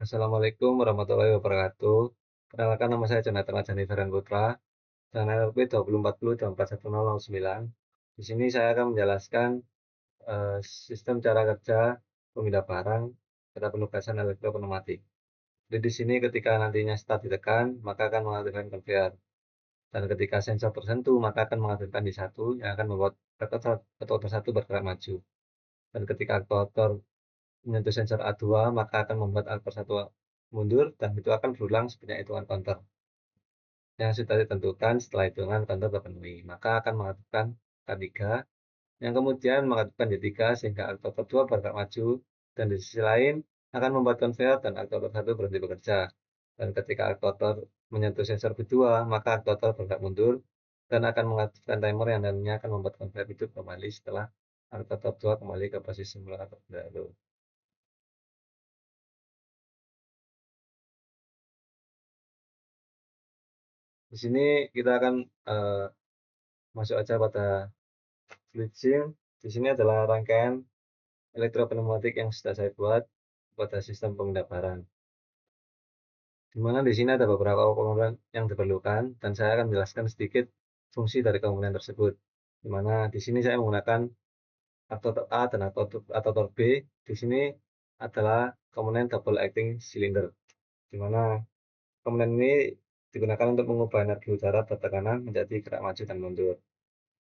Assalamualaikum warahmatullahi wabarakatuh. Perkenalkan nama saya Jonathan Ajani Ferhan Putra, dengan NPWP 2040241009. Di sini saya akan menjelaskan sistem cara kerja pemindah barang pada penugasan elektropneumatik. Jadi di sini ketika nantinya start ditekan, maka akan mengaktifkan konveyor. Dan ketika sensor tersentuh, maka akan mengaktifkan D1 yang akan membuat aktuator 1 bergerak maju. Dan ketika aktuator menyentuh sensor A2, maka akan membuat aktor 1 mundur dan itu akan berulang sebanyak hitungan counter yang sudah ditentukan setelah hitungan counter terpenuhi. Maka akan mengaktifkan K3 yang kemudian mengaktifkan D3 sehingga aktor 2 bergerak maju dan di sisi lain akan membuat konveyor dan aktor 1 berhenti bekerja. Dan ketika aktor menyentuh sensor B2, maka aktor bergerak mundur dan akan mengaktifkan timer yang nantinya akan membuat konveyor hidup kembali setelah aktor 2 kembali ke posisi semula atau baru. Di sini kita akan masuk aja pada switching. Di sini adalah rangkaian elektropneumatik yang sudah saya buat pada sistem pemindah barang. Di mana di sini ada beberapa komponen yang diperlukan dan saya akan menjelaskan sedikit fungsi dari komponen tersebut. Di mana di sini saya menggunakan aktuator A dan aktuator B. Di sini adalah komponen double acting cylinder. Di mana komponen ini digunakan untuk mengubah energi udara bertekanan menjadi gerak maju dan mundur.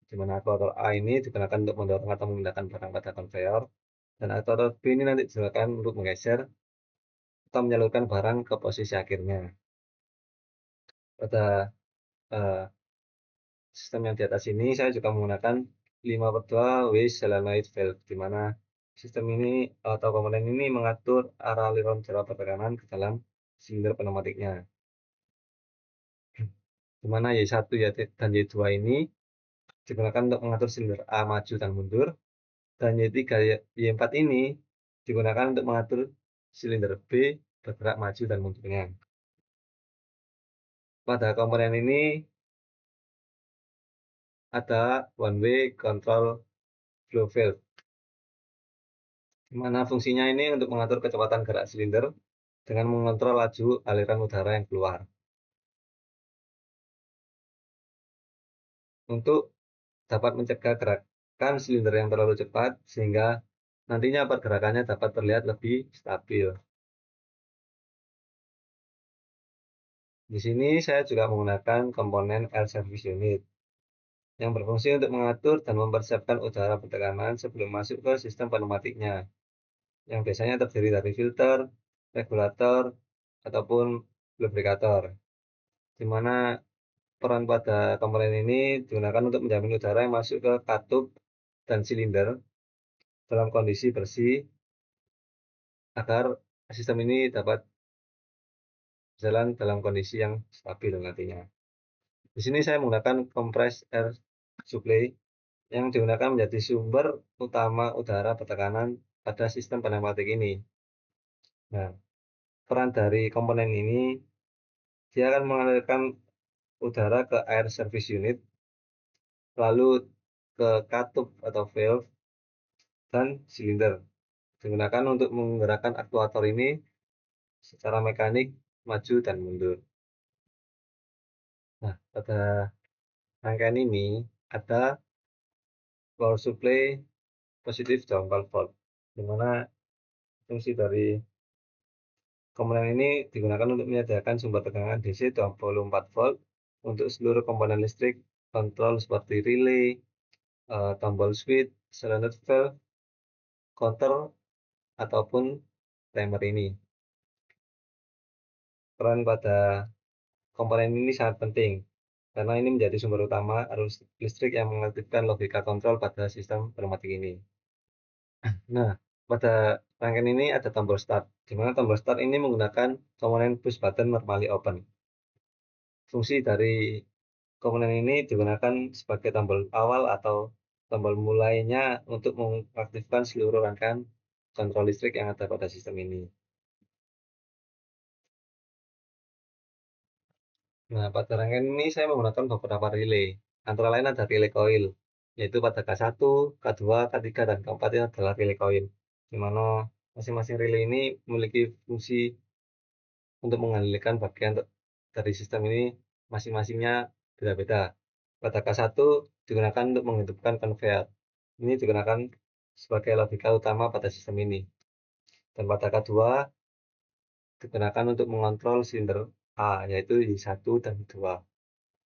Di mana aktuator A ini digunakan untuk mendorong atau memindahkan barang pada konveyor, dan aktuator B ini nanti digunakan untuk menggeser atau menyalurkan barang ke posisi akhirnya. Pada eh, sistem yang di atas ini, saya juga menggunakan 5/2 way solenoid valve, di mana sistem ini atau komponen ini mengatur arah aliran jarak pertekanan ke dalam silinder pneumatiknya. Di mana Y1 dan Y2 ini digunakan untuk mengatur silinder A maju dan mundur, dan Y3, Y4 ini digunakan untuk mengatur silinder B bergerak maju dan mundurnya. Pada komponen ini ada one way control flow valve, di mana fungsinya ini untuk mengatur kecepatan gerak silinder dengan mengontrol laju aliran udara yang keluar. Untuk dapat mencegah gerakan silinder yang terlalu cepat sehingga nantinya pergerakannya dapat terlihat lebih stabil. Di sini saya juga menggunakan komponen air service unit yang berfungsi untuk mengatur dan mempersiapkan udara bertekanan sebelum masuk ke sistem pneumatiknya, yang biasanya terdiri dari filter, regulator, ataupun lubrikator, di mana peran pada komponen ini digunakan untuk menjamin udara yang masuk ke katup dan silinder dalam kondisi bersih agar sistem ini dapat berjalan dalam kondisi yang stabil nantinya. Di sini saya menggunakan compressed air supply yang digunakan menjadi sumber utama udara bertekanan pada sistem pneumatik ini. Nah, peran dari komponen ini, dia akan mengalirkan udara ke air service unit, lalu ke katup atau valve, dan silinder. Digunakan untuk menggerakkan aktuator ini secara mekanik maju dan mundur. Nah, pada rangkaian ini ada power supply positif downward volt, di mana fungsi dari komponen ini digunakan untuk menyediakan sumber tegangan DC 24 volt untuk seluruh komponen listrik kontrol seperti relay, tombol switch, solenoid valve, counter, ataupun timer ini. Peran pada komponen ini sangat penting karena ini menjadi sumber utama arus listrik yang mengaktifkan logika kontrol pada sistem pneumatik ini. Nah, pada rangkaian ini ada tombol start, di mana tombol start ini menggunakan komponen push button normally open. Fungsi dari komponen ini digunakan sebagai tombol awal atau tombol mulainya untuk mengaktifkan seluruh rangkaian kontrol listrik yang ada pada sistem ini. Nah, pada rangkaian ini saya menggunakan beberapa relay. Antara lain ada relay coil, yaitu pada K1, K2, K3, dan K4 ini adalah relay coil, di mana masing-masing relay ini memiliki fungsi untuk mengendalikan bagian dari sistem ini masing-masingnya beda-beda. Pada K1 digunakan untuk menghidupkan konveyor. Ini digunakan sebagai logika utama pada sistem ini. Dan pada K2 digunakan untuk mengontrol silinder A, yaitu Y1 dan Y2.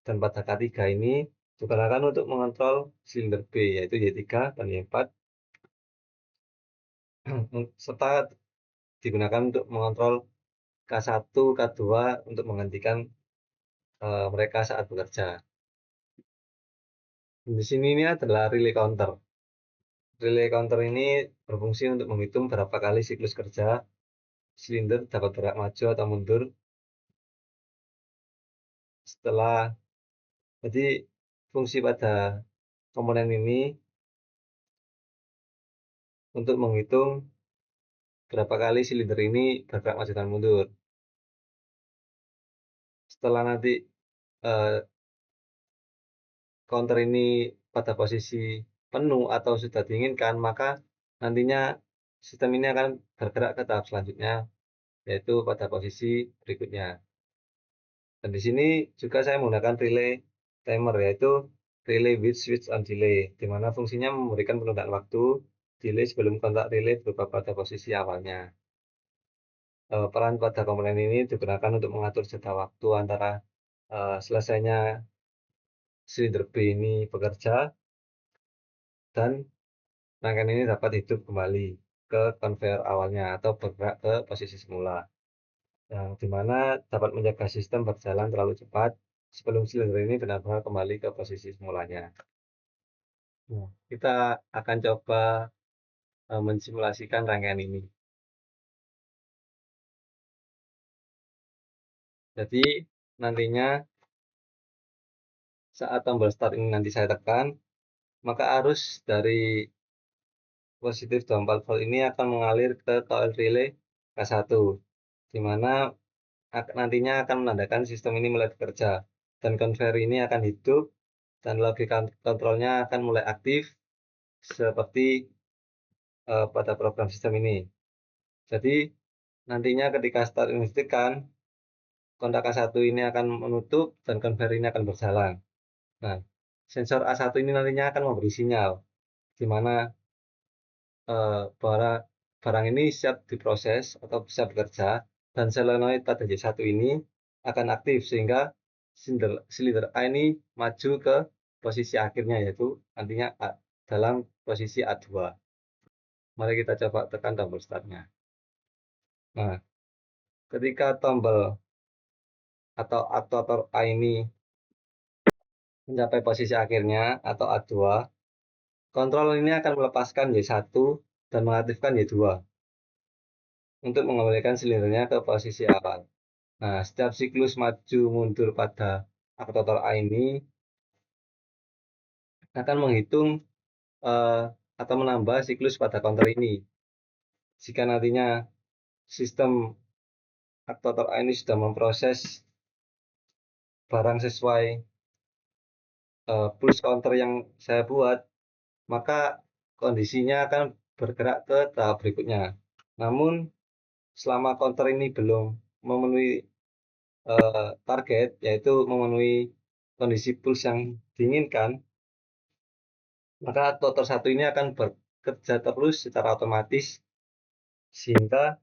Dan pada K3 ini digunakan untuk mengontrol silinder B, yaitu Y3 dan Y4, serta digunakan untuk mengontrol K1, K2 untuk menghentikan mereka saat bekerja. Di sini ini adalah relay counter. Relay counter ini berfungsi untuk menghitung berapa kali siklus kerja silinder dapat bergerak maju atau mundur setelah. Jadi fungsi pada komponen ini untuk menghitung berapa kali silinder ini bergerak maju dan mundur. Setelah nanti counter ini pada posisi penuh atau sudah diinginkan, maka nantinya sistem ini akan bergerak ke tahap selanjutnya, yaitu pada posisi berikutnya. Dan di sini juga saya menggunakan relay timer, yaitu relay with switch on delay, di mana fungsinya memberikan penundaan waktu delay sebelum kontak relay berubah pada posisi awalnya. Peran pada komponen ini digunakan untuk mengatur jeda waktu antara selesainya silinder B ini bekerja dan rangkaian ini dapat hidup kembali ke konveyor awalnya atau bergerak ke posisi semula, yang dimana dapat menjaga sistem berjalan terlalu cepat sebelum silinder ini benar-benar kembali ke posisi semulanya. Nah, kita akan coba mensimulasikan rangkaian ini. Jadi nantinya saat tombol start ini nanti saya tekan, maka arus dari positif 24 volt ini akan mengalir ke coil relay K1, di mana nantinya akan menandakan sistem ini mulai bekerja, dan konveyor ini akan hidup dan logika kontrolnya akan mulai aktif seperti pada program sistem ini. Jadi nantinya ketika start ini ditekan, kontak A1 ini akan menutup dan konveyor ini akan berjalan. Nah, sensor A1 ini nantinya akan memberi sinyal di mana barang ini siap diproses atau bisa bekerja, dan solenoid pada Y1 ini akan aktif sehingga silinder A ini maju ke posisi akhirnya, yaitu nantinya dalam posisi A2. Mari kita coba tekan tombol startnya. Nah, ketika tombol atau aktuator A ini mencapai posisi akhirnya atau A2, kontrol ini akan melepaskan Y1 dan mengaktifkan Y2 untuk mengembalikan silindernya ke posisi awal. Nah, setiap siklus maju mundur pada aktuator A ini akan menghitung atau menambah siklus pada counter ini. Jika nantinya sistem aktuator A ini sudah memproses barang sesuai pulse counter yang saya buat, maka kondisinya akan bergerak ke tahap berikutnya. Namun selama counter ini belum memenuhi target, yaitu memenuhi kondisi pulse yang diinginkan, maka aktuator 1 ini akan bekerja terus secara otomatis sehingga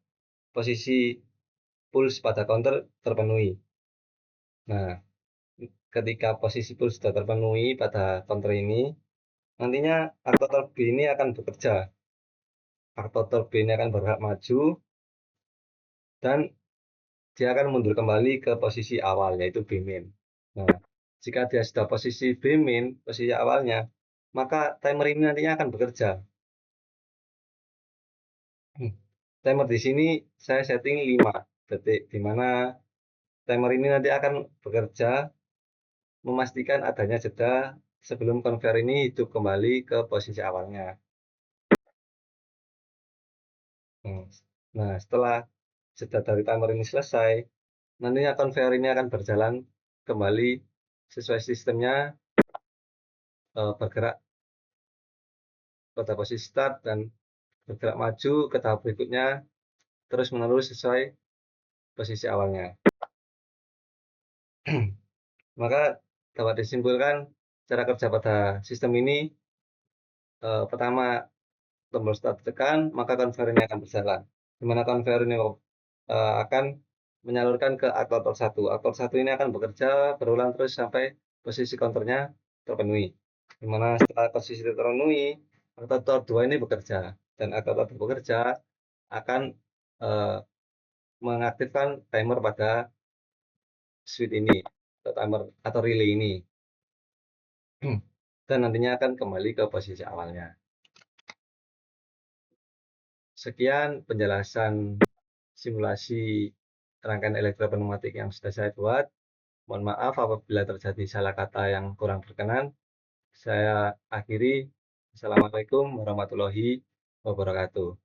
posisi pulse pada counter terpenuhi. Nah, ketika posisi pulse sudah terpenuhi pada counter ini, nantinya aktuator B ini akan bekerja. Aktuator B ini akan bergerak maju dan dia akan mundur kembali ke posisi awal, yaitu B min. Nah, jika dia sudah posisi B min, posisi awalnya, maka timer ini nantinya akan bekerja. Timer di sini saya setting 5 detik, di mana timer ini nanti akan bekerja memastikan adanya jeda sebelum konveyor ini hidup kembali ke posisi awalnya. Nah, setelah jeda dari timer ini selesai, nantinya konveyor ini akan berjalan kembali sesuai sistemnya, bergerak pada posisi start dan bergerak maju ke tahap berikutnya terus menerus sesuai posisi awalnya. Maka dapat disimpulkan cara kerja pada sistem ini, pertama tombol start ditekan, maka konveyor ini akan berjalan. Di mana konveyor ini akan menyalurkan ke aktuator 1. Aktuator 1 ini akan bekerja berulang terus sampai posisi counternya terpenuhi. Di mana setelah posisi terpenuhi, aktuator 2 ini bekerja, dan aktuator 2 bekerja akan mengaktifkan timer pada switch ini, atau timer atau relay ini. Dan nantinya akan kembali ke posisi awalnya. Sekian penjelasan simulasi rangkaian elektropneumatik yang sudah saya buat. Mohon maaf apabila terjadi salah kata yang kurang berkenan. Saya akhiri. Assalamualaikum warahmatullahi wabarakatuh.